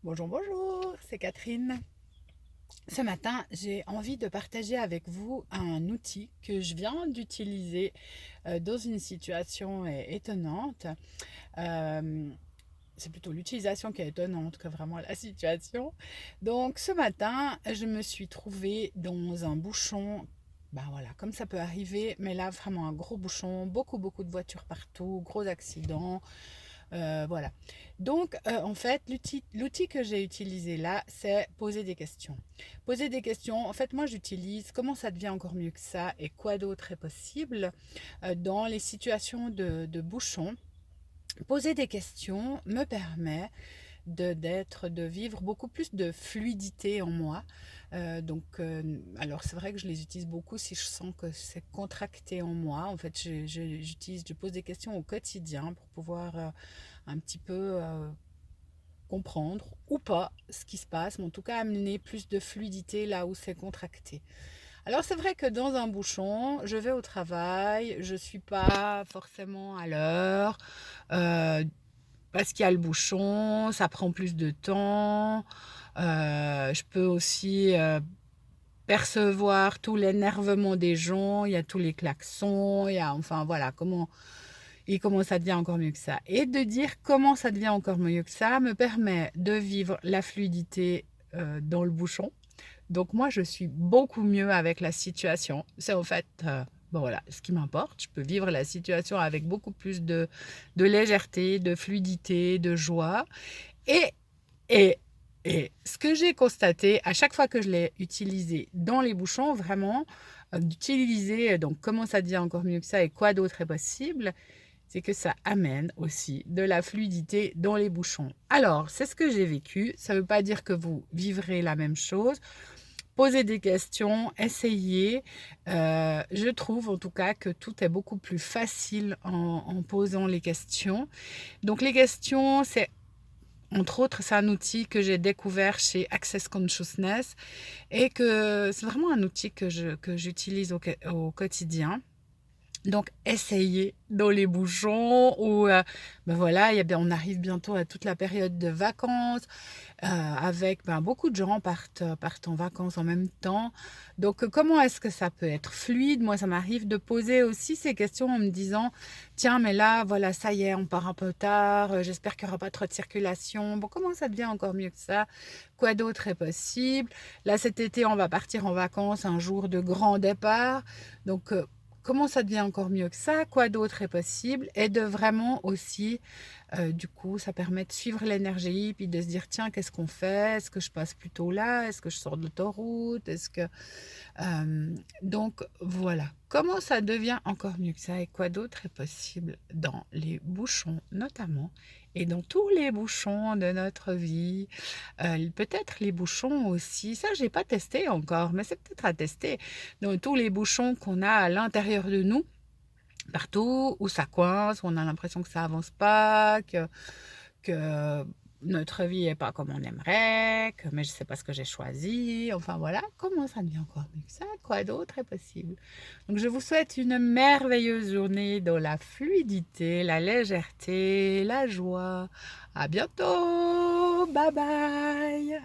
Bonjour, bonjour, c'est Catherine. Ce matin, j'ai envie de partager avec vous un outil que je viens d'utiliser dans une situation étonnante. Euh, c'est plutôt l'utilisation qui est étonnante que vraiment la situation. Donc ce matin, je me suis trouvée dans un bouchon. Ben voilà, comme ça peut arriver, mais là vraiment un gros bouchon, beaucoup de voitures partout, gros accident. Voilà. Donc, en fait, l'outil que j'ai utilisé là, c'est poser des questions. Poser des questions, en fait, moi, j'utilise comment ça devient encore mieux que ça et quoi d'autre est possible dans les situations de bouchon. Poser des questions me permet de vivre beaucoup plus de fluidité en moi. Alors c'est vrai que je les utilise beaucoup si je sens que c'est contracté en moi. En fait, je pose des questions au quotidien pour pouvoir un petit peu comprendre ou pas ce qui se passe, mais en tout cas amener plus de fluidité là où c'est contracté. Alors c'est vrai que dans un bouchon, je vais au travail, je ne suis pas forcément à l'heure, euh, parce qu'il y a le bouchon, ça prend plus de temps. Je peux aussi percevoir tout l'énervement des gens, il y a tous les klaxons, il y a, enfin voilà, comment ça devient encore mieux que ça. Et de dire comment ça devient encore mieux que ça me permet de vivre la fluidité dans le bouchon. Donc moi, je suis beaucoup mieux avec la situation. C'est en fait, bon voilà, ce qui m'importe. Je peux vivre la situation avec beaucoup plus de légèreté, de fluidité, de joie. Et, et, et ce que j'ai constaté à chaque fois que je l'ai utilisé dans les bouchons, vraiment, d'utiliser, donc comment ça devient encore mieux que ça et quoi d'autre est possible, c'est que ça amène aussi de la fluidité dans les bouchons. Alors, c'est ce que j'ai vécu. Ça ne veut pas dire que vous vivrez la même chose. Posez des questions, essayez. Je trouve en tout cas que tout est beaucoup plus facile en posant les questions. Donc les questions, c'est entre autres, c'est un outil que j'ai découvert chez Access Consciousness et que c'est vraiment un outil que j'utilise au quotidien. Donc, essayez dans les bouchons ou ben voilà, on arrive bientôt à toute la période de vacances avec beaucoup de gens partent en vacances en même temps. Donc, comment est-ce que ça peut être fluide? Moi, ça m'arrive de poser aussi ces questions en me disant, tiens, mais là, voilà, ça y est, on part un peu tard, j'espère qu'il n'y aura pas trop de circulation. Bon, comment ça devient encore mieux que ça? Quoi d'autre est possible? Là, cet été, on va partir en vacances, un jour de grand départ. Donc, comment ça devient encore mieux que ça? Quoi d'autre est possible? Et de vraiment aussi du coup, ça permet de suivre l'énergie, puis de se dire, tiens, qu'est-ce qu'on fait? Est-ce que je passe plutôt là? Est-ce que je sors de l'autoroute? Donc, voilà. Comment ça devient encore mieux que ça et quoi d'autre est possible dans les bouchons notamment et dans tous les bouchons de notre vie. Peut-être les bouchons aussi, ça j'ai pas testé encore, mais c'est peut-être à tester. Dans tous les bouchons qu'on a à l'intérieur de nous, partout où ça coince, où on a l'impression que ça avance pas, que notre vie est pas comme on aimerait, mais je sais pas ce que j'ai choisi. Enfin voilà, comment ça devient encore mieux que ça? Quoi d'autre est possible? Donc je vous souhaite une merveilleuse journée dans la fluidité, la légèreté, la joie. À bientôt. Bye bye.